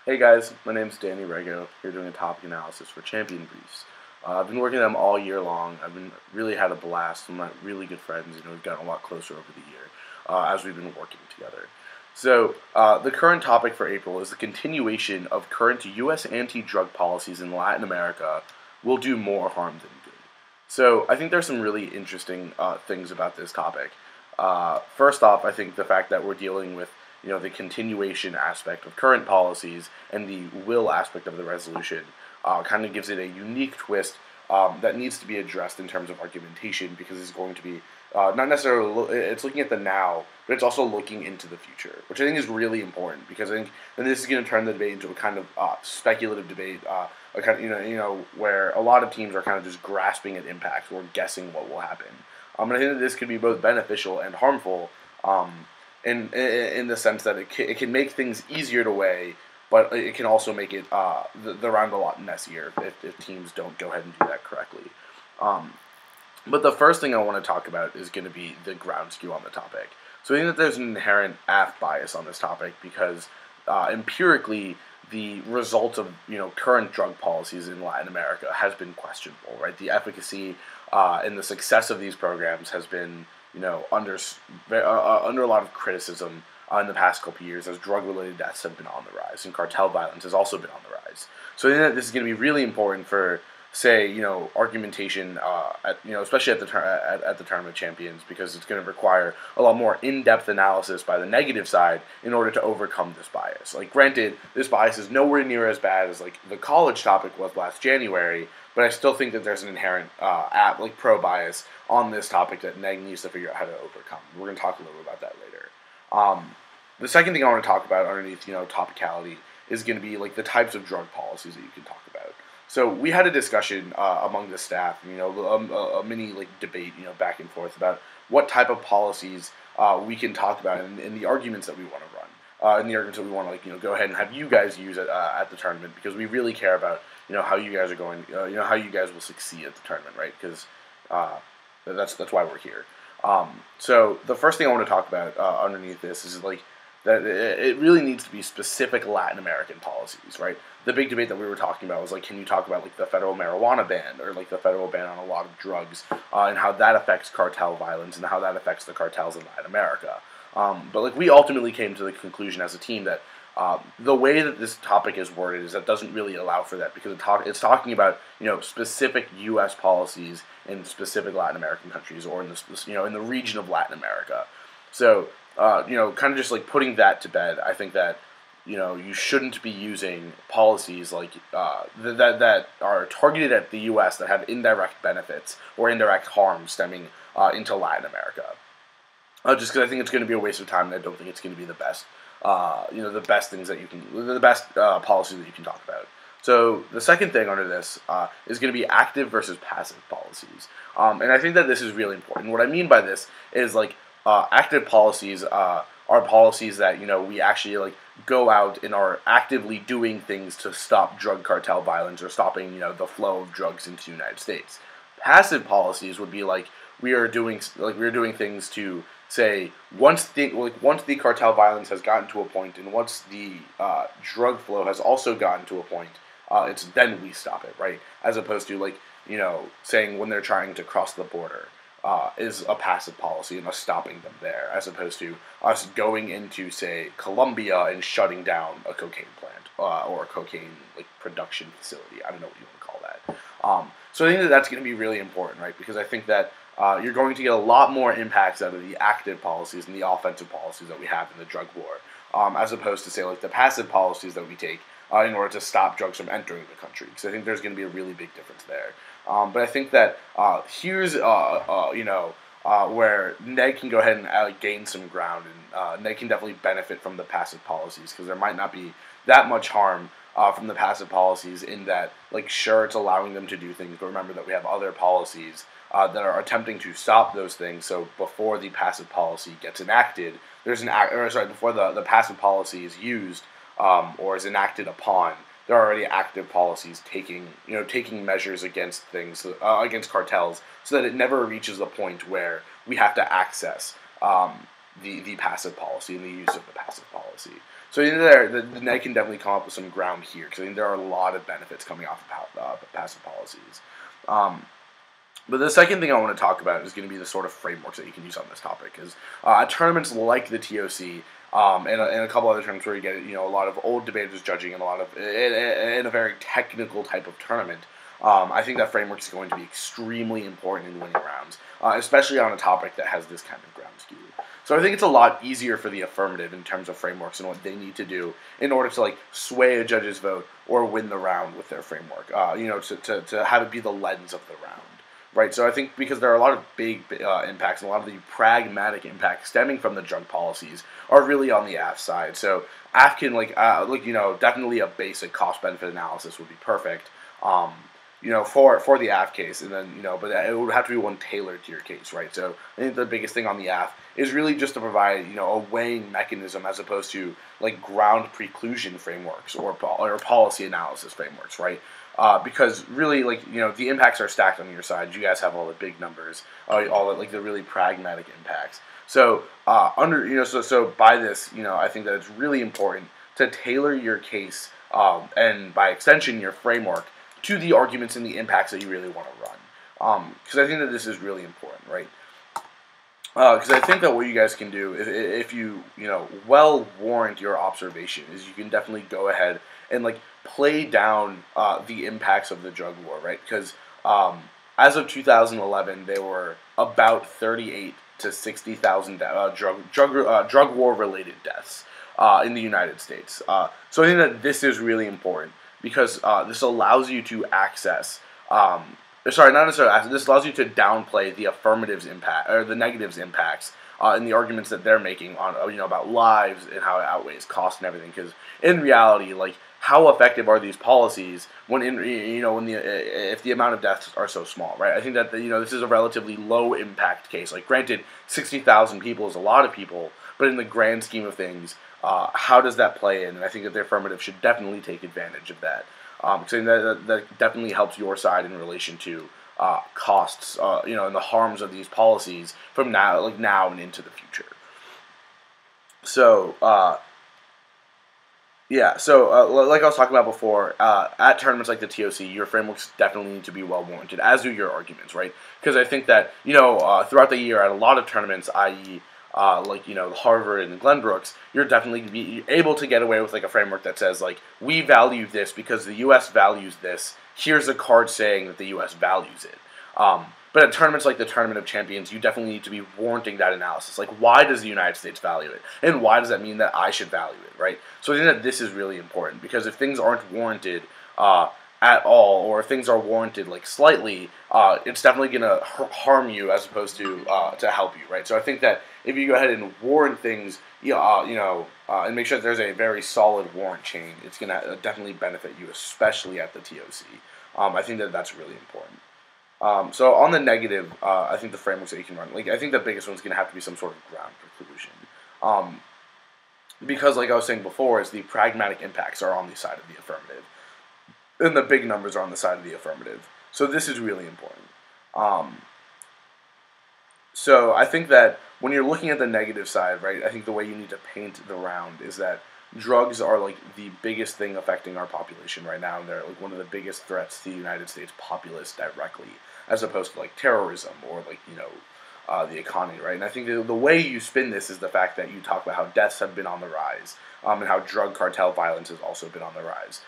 Hey guys, my name's Danny Rego, here doing a topic analysis for Champion Briefs. I've been working on them all year long. I've been really had a blast. Some of my really good friends, we've gotten a lot closer over the year as we've been working together. So, the current topic for April is the continuation of current U.S. anti-drug policies in Latin America will do more harm than good. So, I think there's some really interesting things about this topic. First off, I think the fact that we're dealing with the continuation aspect of current policies and the will aspect of the resolution kind of gives it a unique twist that needs to be addressed in terms of argumentation, because it's going to be not necessarily, it's looking at the now, but it's also looking into the future, which I think is really important, because I think and this is going to turn the debate into a kind of speculative debate, a kind of, where a lot of teams are kind of just grasping at impacts or guessing what will happen. And I think that this could be both beneficial and harmful. In the sense that it can make things easier to weigh, but it can also make it the round a lot messier if teams don't go ahead and do that correctly. But the first thing I want to talk about is going to be the ground skew on the topic. So I think that there's an inherent aft bias on this topic, because empirically the results of current drug policies in Latin America has been questionable, right? The efficacy and the success of these programs has been under a lot of criticism in the past couple of years, as drug-related deaths have been on the rise, and cartel violence has also been on the rise. So I think that this is going to be really important for, say, argumentation, especially at the Tournament Champions, because it's going to require a lot more in-depth analysis by the negative side in order to overcome this bias. Like, granted, this bias is nowhere near as bad as the college topic was last January, but I still think that there's an inherent pro bias on this topic that NEG needs to figure out how to overcome. We're going to talk a little bit about that later. The second thing I want to talk about underneath topicality is going to be the types of drug policies that you can talk about. So we had a discussion among the staff, a mini debate, back and forth about what type of policies we can talk about, and the arguments that we want to run, and the arguments that we want to go ahead and have you guys use at the tournament, because we really care about how you guys are going, how you guys will succeed at the tournament, right? Because that's why we're here. So the first thing I want to talk about underneath this is that it really needs to be specific Latin American policies, right? The big debate that we were talking about was can you talk about the federal marijuana ban, or the federal ban on a lot of drugs, and how that affects cartel violence and how that affects the cartels in Latin America. But we ultimately came to the conclusion as a team that the way that this topic is worded is that doesn't really allow for that, because it's talking about specific U.S. policies in specific Latin American countries, or in in the region of Latin America. So kind of just putting that to bed, I think that you shouldn't be using policies that are targeted at the U.S. that have indirect benefits or indirect harm stemming into Latin America. Just because I think it's going to be a waste of time, and I don't think it's going to be the best. The best things that you can, the best policy that you can talk about. So the second thing under this is going to be active versus passive policies, and I think that this is really important. What I mean by this is active policies are policies that we actually go out and are actively doing things to stop drug cartel violence, or stopping the flow of drugs into the United States. Passive policies would be we are doing things to say once the cartel violence has gotten to a point, and once the drug flow has also gotten to a point, it's then we stop it, right? As opposed to saying when they're trying to cross the border is a passive policy and us stopping them there, as opposed to us going into, say, Colombia and shutting down a cocaine plant or a cocaine production facility. I don't know what you want to call that. So I think that that's going to be really important, right? Because I think that you're going to get a lot more impacts out of the active policies and the offensive policies that we have in the drug war, as opposed to, say, the passive policies that we take in order to stop drugs from entering the country. Because I think there's going to be a really big difference there. But I think that here's where NEG can go ahead and gain some ground, and NEG can definitely benefit from the passive policies, because there might not be that much harm from the passive policies, in that, sure, it's allowing them to do things, but remember that we have other policies that are attempting to stop those things. So before the passive policy gets enacted, before the passive policy is used or is enacted upon, there are already active policies taking measures against things, against cartels, so that it never reaches the point where we have to access the passive policy and the use of the passive policy. So I think there, the NEG can definitely come up with some ground here, because I think there are a lot of benefits coming off of passive policies. But the second thing I want to talk about is going to be the sort of frameworks that you can use on this topic. Is at tournaments like the TOC and a couple other tournaments where you get a lot of old debaters judging and a lot of in a very technical type of tournament. I think that framework is going to be extremely important in winning rounds, especially on a topic that has this kind of ground skew. So I think it's a lot easier for the affirmative in terms of frameworks and what they need to do in order to sway a judge's vote or win the round with their framework. To have it be the lens of the round. Right, so I think because there are a lot of big impacts, and a lot of the pragmatic impacts stemming from the drug policies are really on the AF side. So AF can definitely a basic cost-benefit analysis would be perfect, for the AF case, and then but it would have to be one tailored to your case, right? So I think the biggest thing on the AF is really just to provide a weighing mechanism as opposed to ground preclusion frameworks or policy analysis frameworks, right? Because really, the impacts are stacked on your side. You guys have all the big numbers, all the really pragmatic impacts. So so by this, I think that it's really important to tailor your case, and by extension, your framework to the arguments and the impacts that you really want to run. Because I think that this is really important, right? Because I think that what you guys can do, if you well warrant your observation, is you can definitely go ahead and play down the impacts of the drug war, right? Because as of 2011, there were about 38 to 60,000 drug war related deaths in the United States. So I think that this is really important because this allows you to access. Sorry, not necessarily access. This allows you to downplay the affirmatives impact or the negatives impacts in the arguments that they're making on about lives and how it outweighs cost and everything. Because in reality, how effective are these policies when if the amount of deaths are so small, right? I think that this is a relatively low impact case. Granted, 60,000 people is a lot of people, but in the grand scheme of things, how does that play in? And I think that the affirmative should definitely take advantage of that. Because that definitely helps your side in relation to costs, and the harms of these policies from now and into the future. So, like I was talking about before, at tournaments like the TOC, your frameworks definitely need to be well warranted, as do your arguments, right? Because I think that throughout the year at a lot of tournaments, i.e. The Harvard and the Glenbrooks, you're definitely be able to get away with a framework that says we value this because the U.S. values this. Here's a card saying that the U.S. values it. But at tournaments like the Tournament of Champions, you definitely need to be warranting that analysis. Why does the United States value it? And why does that mean that I should value it, right? So I think that this is really important, because if things aren't warranted at all, or if things are warranted slightly, it's definitely going to harm you as opposed to help you, right? So I think that if you go ahead and warrant things, and make sure that there's a very solid warrant chain, it's going to definitely benefit you, especially at the TOC. I think that that's really important. So on the negative, I think the frameworks that you can run, I think the biggest one's going to have to be some sort of ground preclusion. Because like I was saying before, is the pragmatic impacts are on the side of the affirmative. And the big numbers are on the side of the affirmative. So this is really important. So I think that when you're looking at the negative side, right, I think the way you need to paint the round is that drugs are the biggest thing affecting our population right now, and they're one of the biggest threats to the United States populace directly, as opposed to terrorism or the economy, right? And I think the way you spin this is the fact that you talk about how deaths have been on the rise, and how drug cartel violence has also been on the rise.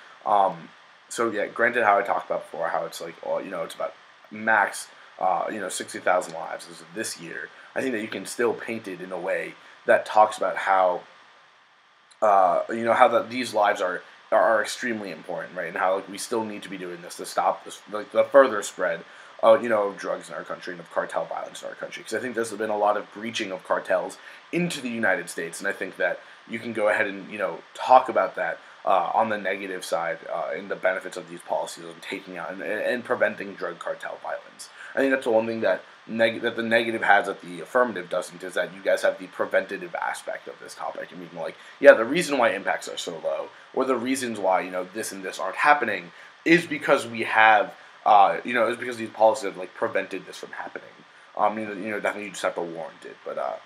So yeah, granted, how I talked about before, how it's it's about max 60,000 lives as of this year. I think that you can still paint it in a way that talks about how these lives are extremely important, right? And how we still need to be doing this to stop this, the further spread of drugs in our country and of cartel violence in our country. Because I think there's been a lot of breaching of cartels into the United States, and I think that you can go ahead and talk about that on the negative side and the benefits of these policies and taking out and preventing drug cartel violence. I think that's the one thing that that the negative has that the affirmative doesn't, is that you guys have the preventative aspect of this topic, and we can the reason why impacts are so low, or the reasons why this and this aren't happening, is because we have is because these policies have prevented this from happening. Definitely you just have to warrant it, but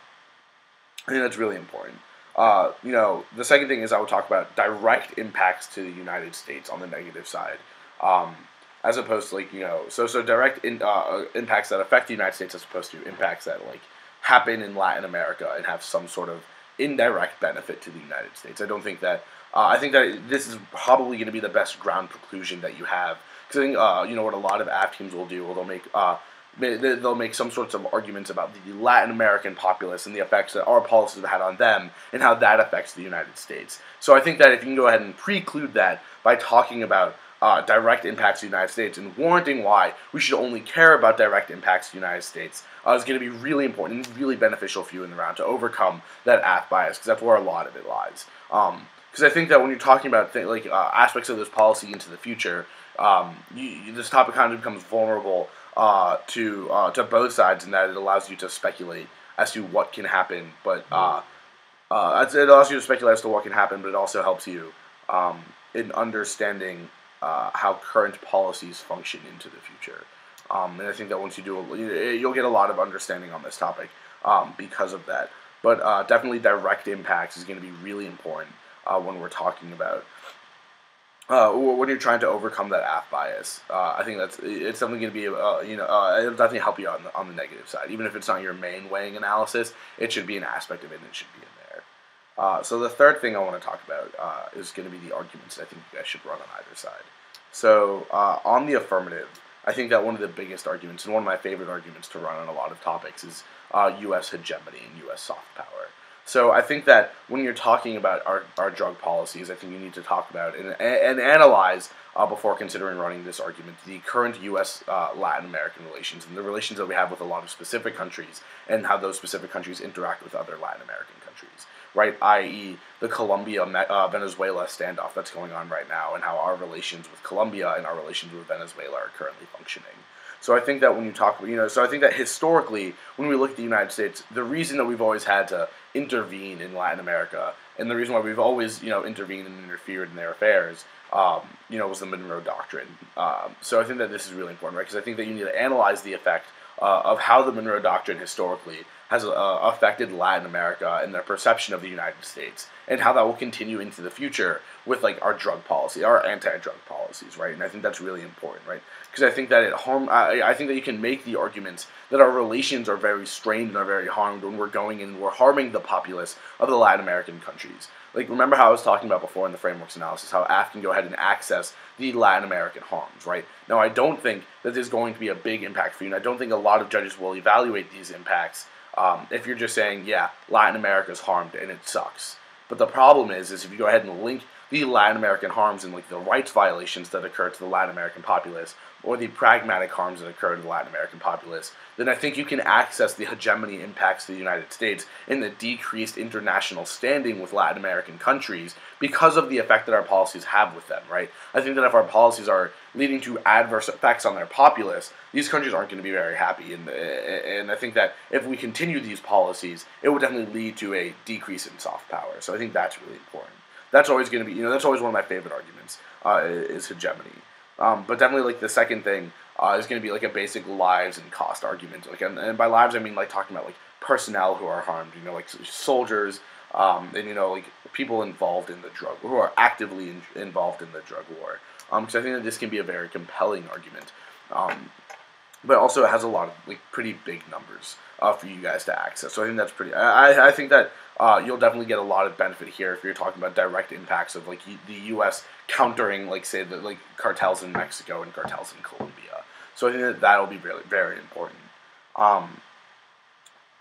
I think that's really important. The second thing is I would talk about direct impacts to the United States on the negative side, um, as opposed to so direct impacts that affect the United States as opposed to impacts that happen in Latin America and have some sort of indirect benefit to the United States. I don't think that. I think that this is probably going to be the best ground preclusion that you have, because I think what a lot of AF teams will do, they'll make some sorts of arguments about the Latin American populace and the effects that our policies have had on them and how that affects the United States. So I think that if you can go ahead and preclude that by talking about direct impacts to the United States and warranting why we should only care about direct impacts to the United States is going to be really important and really beneficial for you in the round to overcome that AF bias, because that's where a lot of it lies. Because I think that when you're talking about aspects of this policy into the future, this topic kind of becomes vulnerable to both sides, in that it allows you to speculate as to what can happen, but it allows you to speculate as to what can happen, but it also helps you in understanding how current policies function into the future. And I think that once you do, you'll get a lot of understanding on this topic because of that. But definitely direct impacts is going to be really important when we're talking about when you're trying to overcome that AF bias. I think it's something going to be it'll definitely help you out on the negative side. Even if it's not your main weighing analysis, it should be an aspect of it, and it should be in there. So the third thing I want to talk about is going to be the arguments I think you guys should run on either side. So on the affirmative, I think that one of the biggest arguments, and one of my favorite arguments to run on a lot of topics, is U.S. hegemony and U.S. soft power. So I think that when you're talking about our drug policies, I think you need to talk about and analyze before considering running this argument the current U.S. Latin American relations and the relations that we have with a lot of specific countries and how those specific countries interact with other Latin American countries, right? I.e. the Colombia-Venezuela standoff that's going on right now, and how our relations with Colombia and our relations with Venezuela are currently functioning. So I think that when you talk, so I think that historically, when we look at the United States, the reason that we've always had to intervene in Latin America, and the reason why we've always, intervened and interfered in their affairs, was the Monroe Doctrine. So I think that this is really important, right? Because I think that you need to analyze the effect of how the Monroe Doctrine historically has affected Latin America and their perception of the United States, and how that will continue into the future with our drug policy, our anti-drug policies, right? And I think that's really important, right? Because I think that I think that you can make the arguments that our relations are very strained and are very harmed when we're going and we're harming the populace of the Latin American countries. Remember how I was talking about before in the frameworks analysis, how AF can go ahead and access the Latin American harms, right? Now, I don't think that there's going to be a big impact for you, and I don't think a lot of judges will evaluate these impacts if you're just saying, yeah, Latin America's harmed and it sucks. But the problem is if you go ahead and link the Latin American harms and the rights violations that occur to the Latin American populace, or the pragmatic harms that occur to the Latin American populace, then I think you can access the hegemony impacts to the United States and the decreased international standing with Latin American countries because of the effect that our policies have with them, right? I think that if our policies are leading to adverse effects on their populace, these countries aren't going to be very happy, and I think that if we continue these policies, it would definitely lead to a decrease in soft power. So I think that's really important. That's always going to be, that's always one of my favorite arguments, is hegemony. But definitely, the second thing is going to be a basic lives and cost argument. And by lives I mean talking about personnel who are harmed, soldiers, and people involved in the drug, who are actively involved in the drug war. Because I think that this can be a very compelling argument. But also it has a lot of pretty big numbers for you guys to access. So I think that's pretty. I think that you'll definitely get a lot of benefit here if you're talking about direct impacts of the U.S. countering say the cartels in Mexico and cartels in Colombia. So I think that that'll be really very important.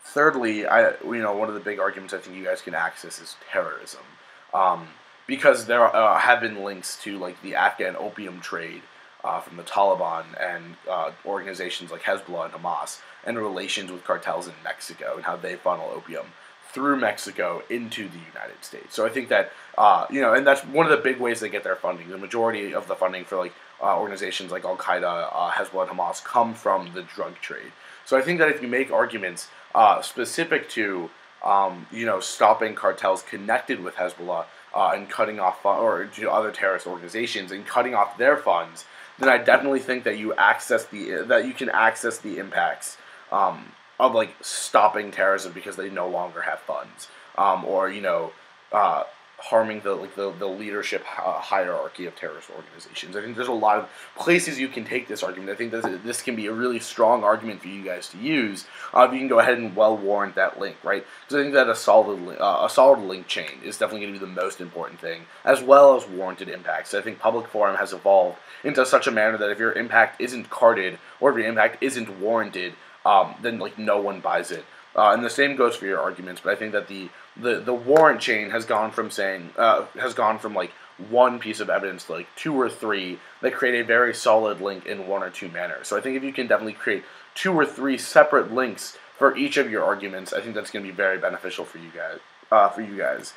Thirdly, one of the big arguments I think you guys can access is terrorism, because there have been links to the Afghan opium trade from the Taliban and organizations like Hezbollah and Hamas, and relations with cartels in Mexico and how they funnel opium through Mexico into the United States. So I think that, and that's one of the big ways they get their funding. The majority of the funding for organizations like Al-Qaeda, Hezbollah, and Hamas come from the drug trade. So I think that if you make arguments specific to, stopping cartels connected with Hezbollah and cutting off, or to other terrorist organizations and cutting off their funds, then I definitely think that you can access the impacts like stopping terrorism because they no longer have funds, or harming the leadership hierarchy of terrorist organizations. I think there's a lot of places you can take this argument. I think this can be a really strong argument for you guys to use if you can go ahead and well warrant that link, right? Because I think that a solid link chain is definitely going to be the most important thing, as well as warranted impacts. So I think public forum has evolved into such a manner that if your impact isn't carded or if your impact isn't warranted, then like no one buys it. And the same goes for your arguments, but I think that the warrant chain has gone from like one piece of evidence to like 2 or 3 that create a very solid link in 1 or 2 manners. So I think if you can definitely create 2 or 3 separate links for each of your arguments, I think that's going to be very beneficial for you guys.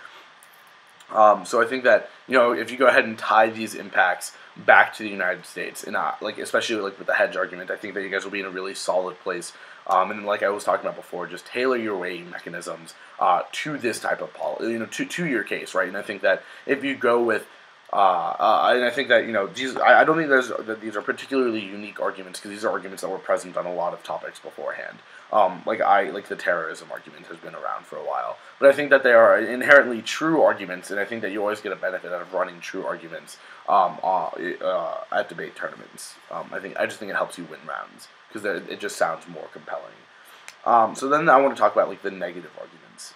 So I think that if you go ahead and tie these impacts back to the United States, and like especially like with the hedge argument, I think that you guys will be in a really solid place. And like I was talking about before, just tailor your weighting mechanisms to this type of to your case, right? And I think that if you go with and I think that these I don't think that these are particularly unique arguments, because these are arguments that were present on a lot of topics beforehand. Like the terrorism argument has been around for a while, but I think that they are inherently true arguments, and I think that you always get a benefit out of running true arguments at debate tournaments. I just think it helps you win rounds because it just sounds more compelling. So then I want to talk about like the negative arguments.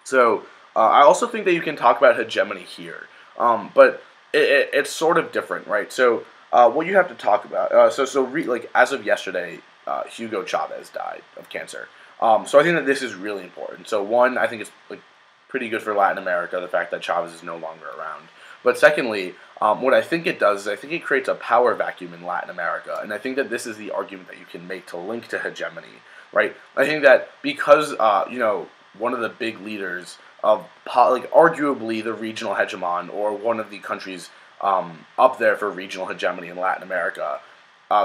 So I also think that you can talk about hegemony here. But it's sort of different, right? So what you have to talk about, like as of yesterday, Hugo Chavez died of cancer. So I think that this is really important. So one, I think it's like pretty good for Latin America, the fact that Chavez is no longer around. But secondly, what I think it does is I think it creates a power vacuum in Latin America, and I think that this is the argument that you can make to link to hegemony, right? I think that because one of the big leaders of arguably the regional hegemon, or one of the countries up there for regional hegemony in Latin America,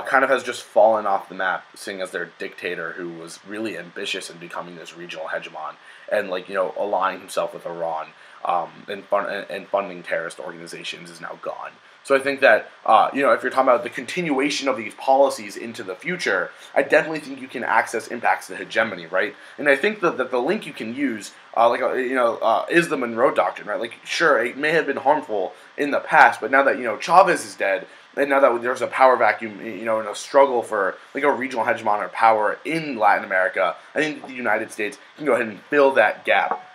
kind of has just fallen off the map, seeing as their dictator, who was really ambitious in becoming this regional hegemon and aligning himself with Iran and funding terrorist organizations, is now gone. So I think that if you're talking about the continuation of these policies into the future, I definitely think you can access impacts to hegemony, right? And I think that the link you can use, is the Monroe Doctrine, right? Like, sure, it may have been harmful in the past, but now that Chavez is dead, and now that there's a power vacuum, and a struggle for like a regional hegemon or power in Latin America, I think the United States can go ahead and fill that gap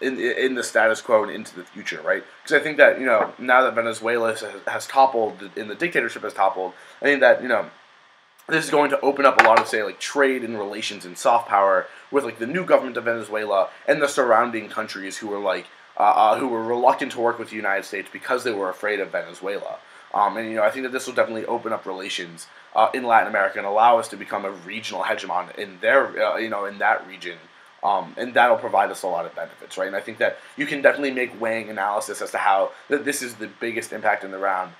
in the status quo and into the future, right? Because I think that now that Venezuela has toppled and the dictatorship has toppled, I think that this is going to open up a lot of, say, like trade and relations and soft power with like the new government of Venezuela and the surrounding countries who were reluctant to work with the United States because they were afraid of Venezuela. And I think that this will definitely open up relations in Latin America and allow us to become a regional hegemon in in that region. And that'll provide us a lot of benefits, right? And I think that you can definitely make weighing analysis as to how this is the biggest impact in the round,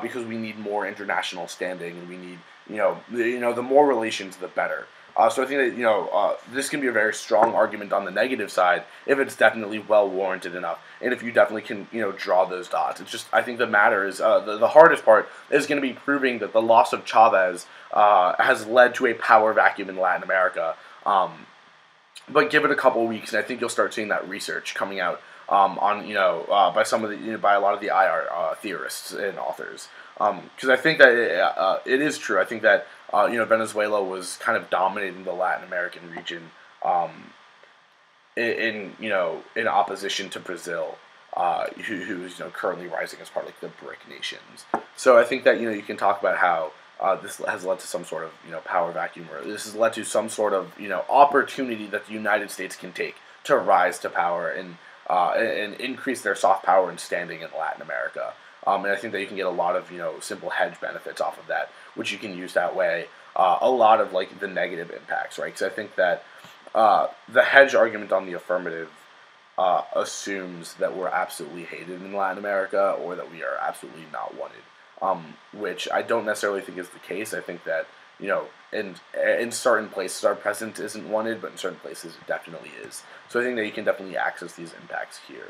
because we need more international standing, and we need the more relations, the better. So I think that this can be a very strong argument on the negative side if it's definitely well warranted enough, and if you definitely can draw those dots. It's just, I think the matter is the hardest part is going to be proving that the loss of Chavez has led to a power vacuum in Latin America. But give it a couple weeks, and I think you'll start seeing that research coming out by some of the by a lot of the IR theorists and authors. Because I think that it is true. I think that Venezuela was kind of dominating the Latin American region in opposition to Brazil, who's currently rising as part of like the BRIC nations. So I think that you can talk about how this has led to some sort of power vacuum, or this has led to some sort of opportunity that the United States can take to rise to power and increase their soft power and standing in Latin America. And I think that you can get a lot of simple hedge benefits off of that, which you can use that way. A lot of like the negative impacts, right? Because I think that the hedge argument on the affirmative assumes that we're absolutely hated in Latin America, or that we are absolutely not wanted. Which I don't necessarily think is the case. I think that in certain places our presence isn't wanted, but in certain places it definitely is. So I think that you can definitely access these impacts here.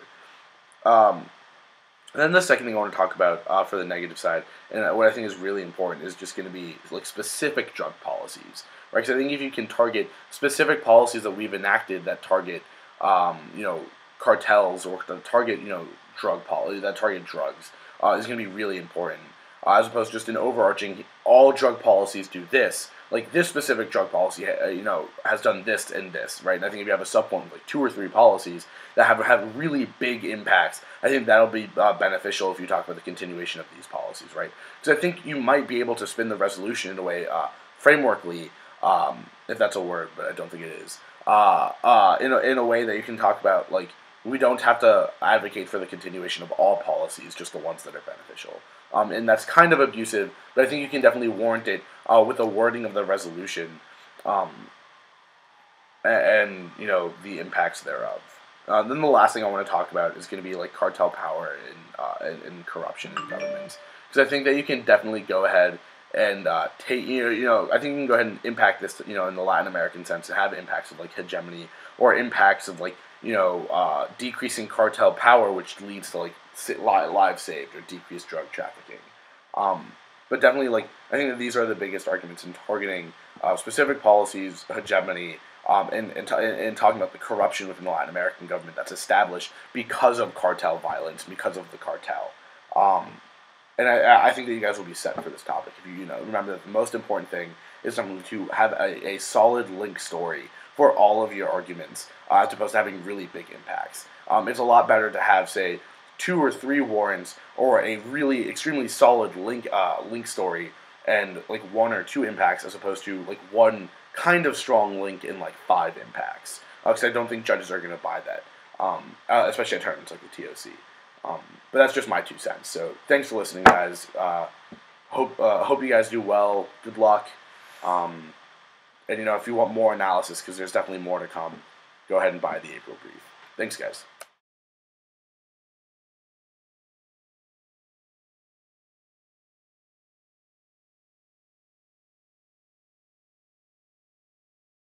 And then the second thing I want to talk about for the negative side, and what I think is really important, is just going to be like specific drug policies, right? Because I think if you can target specific policies that we've enacted that target, you know, cartels or that target, you know, drug policy that target drugs, is going to be really important, as opposed to just an overarching all drug policies do this. Like this specific drug policy, you know, has done this and this, right? And I think if you have a subpoint with like 2 or 3 policies that have really big impacts, I think that'll be beneficial if you talk about the continuation of these policies, right? Because I think you might be able to spin the resolution in a way, frameworkly, if that's a word, but I don't think it is, in a way that you can talk about, like, we don't have to advocate for the continuation of all policies, just the ones that are beneficial. And that's kind of abusive, but I think you can definitely warrant it with the wording of the resolution, and you know, the impacts thereof. Then the last thing I want to talk about is going to be like cartel power and corruption in governments, because I think that you can definitely go ahead and take, I think you can go ahead and impact this, you know, in the Latin American sense, and have impacts of like hegemony, or impacts of like, you know, decreasing cartel power, which leads to like lives saved or decreased drug trafficking. But definitely, like, I think that these are the biggest arguments in targeting specific policies, hegemony, and talking about the corruption within the Latin American government that's established because of cartel violence, because of the cartel. And I think that you guys will be set for this topic if you know, remember that the most important thing is something to have a solid link story for all of your arguments, as opposed to having really big impacts. It's a lot better to have, say, 2 or 3 warrants, or a really extremely solid link story, and like 1 or 2 impacts, as opposed to like 1 kind of strong link in like 5 impacts. Because I don't think judges are going to buy that, especially at tournaments like the TOC. But that's just my 2 cents. So thanks for listening, guys. Hope you guys do well. Good luck. And you know, if you want more analysis, because there's definitely more to come, go ahead and buy the April brief. Thanks, guys.